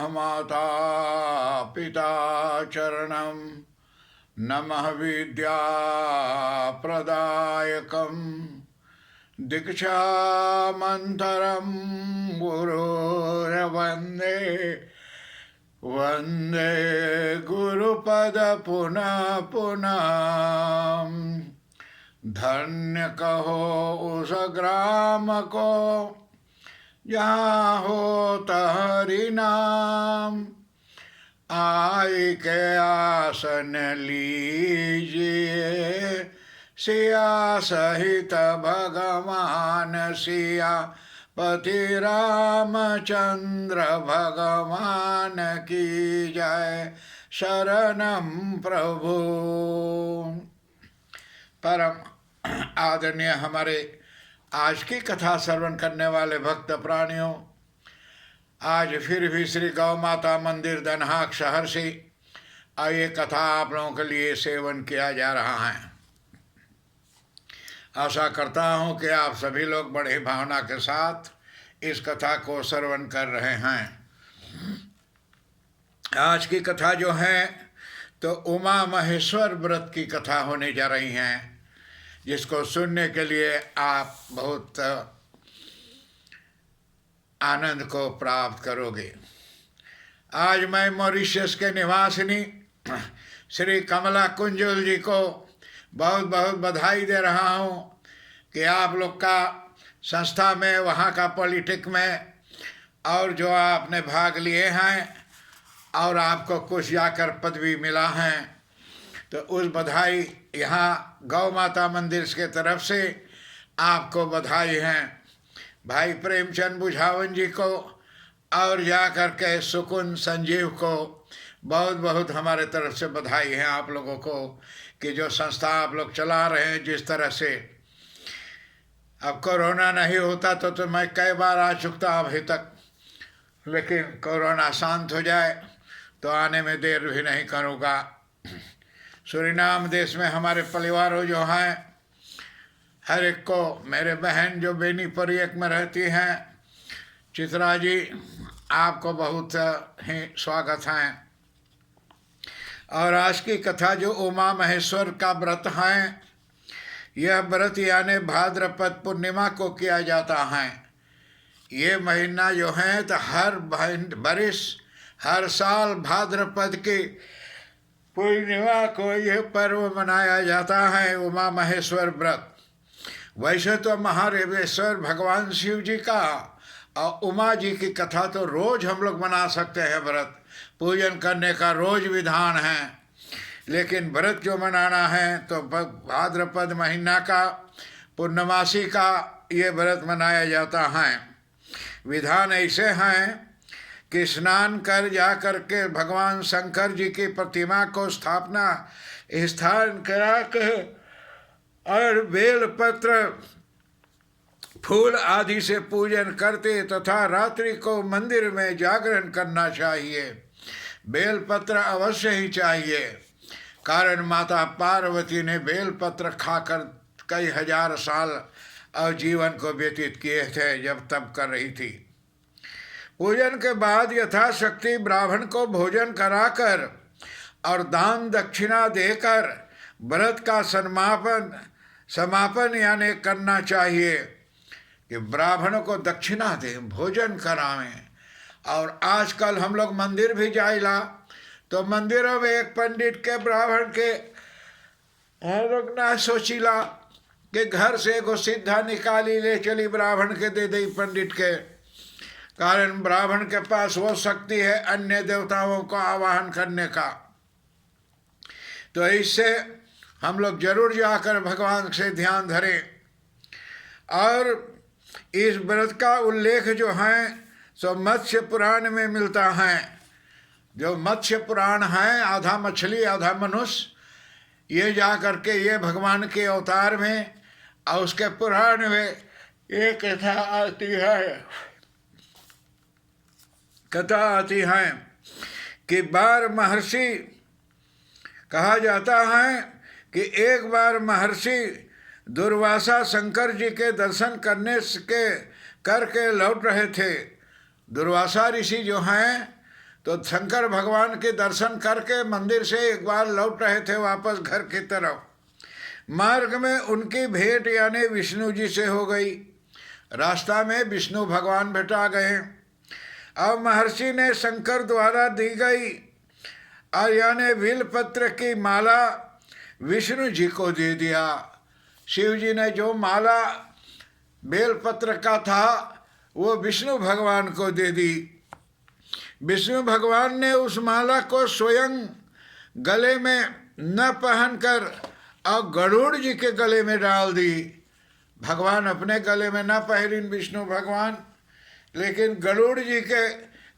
माता पिता चरणं नमः विद्याप्रदायकं दीक्षामन्तरं गुरुर्वन्दे वन्दे गुरुपद पुनः पुनः। धन्य कहो उस ग्राम को जहाँ होता हरि नाम, आई के आसन लीजिए सिया सहित भगवान सिया पति रामचंद्र भगवान की जय। शरणम प्रभु। परम आदरणीय हमारे आज की कथा श्रवण करने वाले भक्त प्राणियों, आज फिर भी श्री गौ माता मंदिर दनहाक शहर से ये कथा आप लोगों के लिए सेवन किया जा रहा है। आशा करता हूँ कि आप सभी लोग बड़े भावना के साथ इस कथा को श्रवण कर रहे हैं। आज की कथा जो है तो उमा महेश्वर व्रत की कथा होने जा रही है, जिसको सुनने के लिए आप बहुत आनंद को प्राप्त करोगे। आज मैं मॉरिशस के निवासिनी श्री कमला कुंजुल जी को बहुत बहुत बधाई दे रहा हूँ कि आप लोग का संस्था में, वहाँ का पॉलिटिक में और जो आपने भाग लिए हैं और आपको कुछ जाकर पदवी मिला है, तो उस बधाई यहाँ गौ माता मंदिर के तरफ से आपको बधाई है। भाई प्रेमचंद बुझावन जी को और जाकर के सुकुन संजीव को बहुत बहुत हमारे तरफ से बधाई है आप लोगों को कि जो संस्था आप लोग चला रहे हैं जिस तरह से। अब कोरोना नहीं होता तो मैं कई बार आ चुका अभी तक, लेकिन कोरोना शांत हो जाए तो आने में देर भी नहीं करूँगा। सूरीनाम देश में हमारे परिवारों जो हैं, हर एक को, मेरे बहन जो बेनीपुर एक में रहती हैं, चित्रा जी, आपको बहुत ही स्वागत है। और आज की कथा जो उमा महेश्वर का व्रत है, यह व्रत यानी भाद्रपद पूर्णिमा को किया जाता है। ये महीना जो है तो हर बरिस हर साल भाद्रपद की पूर्णिमा को यह पर्व मनाया जाता है, उमा महेश्वर व्रत। वैसे तो महादेवेश्वर भगवान शिव जी का और उमा जी की कथा तो रोज हम लोग मना सकते हैं, व्रत पूजन करने का रोज विधान है। लेकिन व्रत जो मनाना है तो भाद्रपद महीना का पूर्णमासी का ये व्रत मनाया जाता है। विधान ऐसे हैं कि स्नान कर जा कर के भगवान शंकर जी की प्रतिमा को स्थान करा के और बेलपत्र फूल आदि से पूजन करते तथा रात्रि को मंदिर में जागरण करना चाहिए। बेलपत्र अवश्य ही चाहिए, कारण माता पार्वती ने बेलपत्र खाकर कई हजार साल और जीवन को व्यतीत किए थे जब तप कर रही थी। पूजन के बाद यथाशक्ति ब्राह्मण को भोजन कराकर और दान दक्षिणा देकर व्रत का समापन यानी करना चाहिए कि ब्राह्मणों को दक्षिणा दें, भोजन करावें। और आजकल हम लोग मंदिर भी जाइला तो मंदिरों में एक पंडित के ब्राह्मण के लोग ना सोचिला कि घर से एगो सिद्धा निकाली ले चली ब्राह्मण के दे दी पंडित के, कारण ब्राह्मण के पास वो शक्ति है अन्य देवताओं को आवाहन करने का। तो इससे हम लोग जरूर जाकर भगवान से ध्यान धरें। और इस व्रत का उल्लेख जो है सो मत्स्य पुराण में मिलता है। जो मत्स्य पुराण है, आधा मछली आधा मनुष्य, ये जा करके ये भगवान के अवतार में और उसके पुराण में ये कथा आती है कि 12 महर्षि कहा जाता है कि एक बार महर्षि दुर्वासा शंकर जी के दर्शन करके लौट रहे थे। दुर्वासा ऋषि जो हैं तो शंकर भगवान के दर्शन करके मंदिर से एक बार लौट रहे थे वापस घर की तरफ। मार्ग में उनकी भेंट यानी विष्णु जी से हो गई। रास्ता में विष्णु भगवान भेटा गए। अब महर्षि ने शंकर द्वारा दी गई और यानी बिलपत्र की माला विष्णु जी को दे दिया। शिव जी ने जो माला बेलपत्र का था वो विष्णु भगवान को दे दी। विष्णु भगवान ने उस माला को स्वयं गले में न पहनकर और गरुड़ जी के गले में डाल दी। भगवान अपने गले में न पहरिन विष्णु भगवान, लेकिन गरुड़ जी के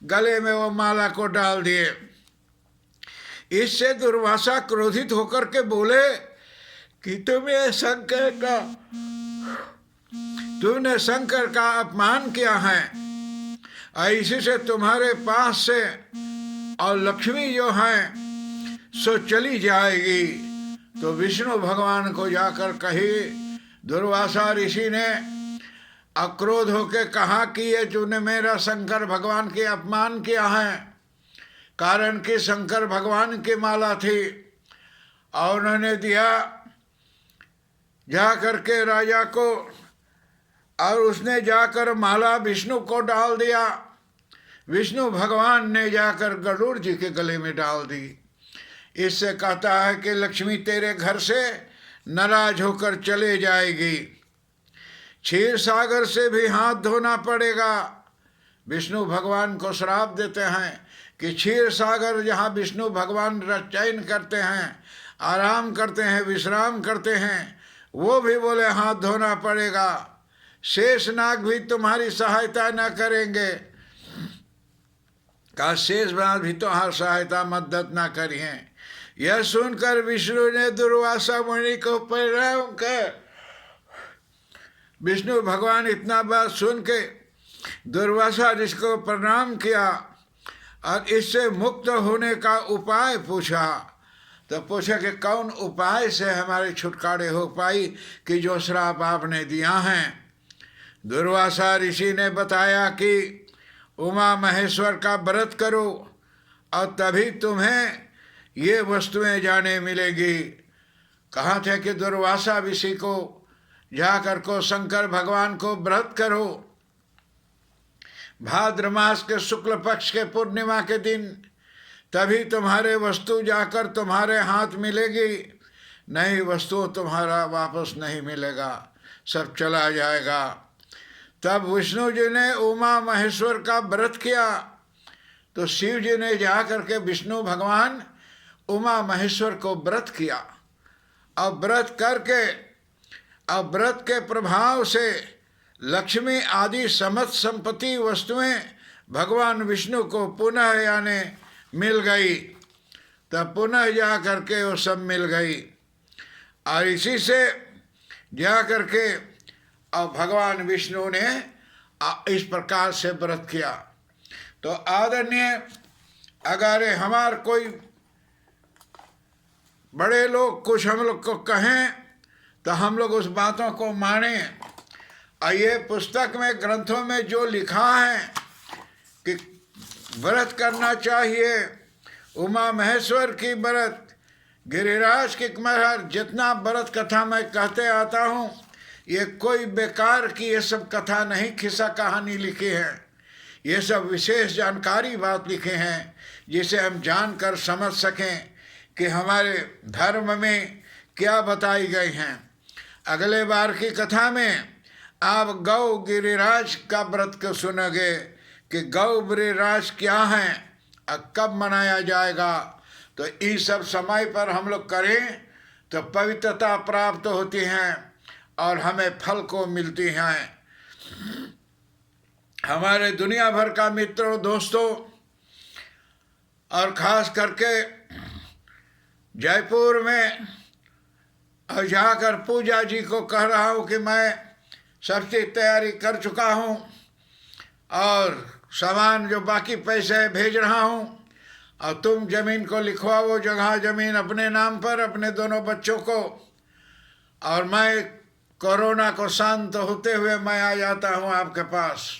गले में वो माला को डाल दिए। इससे दुर्वासा क्रोधित होकर के बोले कि तुमने शंकर का अपमान किया है और इसी से तुम्हारे पास से और लक्ष्मी जो है सो चली जाएगी। तो विष्णु भगवान को जाकर कही। दुर्वासा ऋषि ने अक्रोध होकर कहा कि ये तूने मेरा शंकर भगवान के अपमान किया है, कारण कि शंकर भगवान की माला थी और उन्होंने दिया जा करके राजा को, और उसने जाकर माला विष्णु को डाल दिया। विष्णु भगवान ने जाकर गरुड़ जी के गले में डाल दी। इससे कहता है कि लक्ष्मी तेरे घर से नाराज होकर चले जाएगी। क्षीर सागर से भी हाथ धोना पड़ेगा। विष्णु भगवान को श्राप देते हैं कि क्षीर सागर जहाँ विष्णु भगवान चयन करते हैं, आराम करते हैं, विश्राम करते हैं, वो भी बोले हाथ धोना पड़ेगा। शेषनाग भी तुम्हारी सहायता न करेंगे। कहा शेषनाग भी तुम्हारी सहायता मदद न करिए। यह सुनकर विष्णु ने दुर्वासा मुनि को प्रणाम कर, विष्णु भगवान इतना बात सुन के दुर्वासा ऋषि को प्रणाम किया और इससे मुक्त होने का उपाय पूछा। तो पूछा कि कौन उपाय से हमारे छुटकारे हो पाई कि जो श्राप आपने दिया है। दुर्वासा ऋषि ने बताया कि उमा महेश्वर का व्रत करो और तभी तुम्हें ये वस्तुएं जाने मिलेगी। कहा थे कि दुर्वासा ऋषि को जाकर को शंकर भगवान को व्रत करो। भाद्र मास के शुक्ल पक्ष के पूर्णिमा के दिन तभी तुम्हारे वस्तु जाकर तुम्हारे हाथ मिलेगी, नहीं वस्तु तुम्हारा वापस नहीं मिलेगा, सब चला जाएगा। तब विष्णु जी ने उमा महेश्वर का व्रत किया तो शिव जी ने जा करके विष्णु भगवान उमा महेश्वर को व्रत किया। अब व्रत करके अब व्रत के प्रभाव से लक्ष्मी आदि समस्त संपत्ति वस्तुएं भगवान विष्णु को पुनः यानी मिल गई। तब पुनः जा करके वो सब मिल गई और इसी से जा करके और भगवान विष्णु ने इस प्रकार से व्रत किया। तो आदरणीय, अगर हमार कोई बड़े लोग कुछ हम लोग को कहें तो हम लोग उस बातों को माने। और ये पुस्तक में ग्रंथों में जो लिखा है कि व्रत करना चाहिए, उमा महेश्वर की व्रत, गिरिराज की कुमार, जितना व्रत कथा मैं कहते आता हूँ, ये कोई बेकार की ये सब कथा नहीं, खिस्सा कहानी लिखी है। ये सब विशेष जानकारी बात लिखे हैं जिसे हम जानकर समझ सकें कि हमारे धर्म में क्या बताई गई हैं। अगले बार की कथा में आप गौ गिरिराज का व्रत को सुनोगे कि गौ गिरिराज क्या है और कब मनाया जाएगा। तो इस सब समय पर हम लोग करें तो पवित्रता प्राप्त होती है और हमें फल को मिलती हैं। हमारे दुनिया भर का मित्रों, दोस्तों, और ख़ास करके जयपुर में और जाकर पूजा जी को कह रहा हूँ कि मैं सबकी तैयारी कर चुका हूँ और सामान जो बाकी पैसे भेज रहा हूँ, और तुम ज़मीन को लिखवाओ, जगह ज़मीन अपने नाम पर, अपने दोनों बच्चों को, और मैं कोरोना को शांत होते हुए मैं आ जाता हूँ आपके पास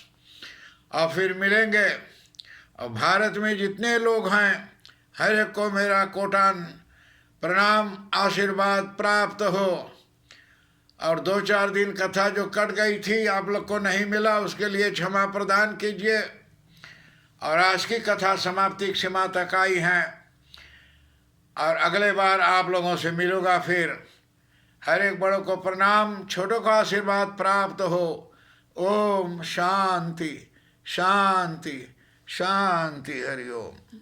और फिर मिलेंगे और भारत में जितने लोग हैं हर एक को मेरा कोटान प्रणाम आशीर्वाद प्राप्त हो। और 2-4 दिन कथा जो कट गई थी आप लोग को नहीं मिला, उसके लिए क्षमा प्रदान कीजिए। और आज की कथा समाप्ति की सीमा तक आई है और अगले बार आप लोगों से मिलूंगा फिर। हर एक बड़ों को प्रणाम, छोटों को आशीर्वाद प्राप्त हो। ओम शांति शांति शांति। हरि ओम।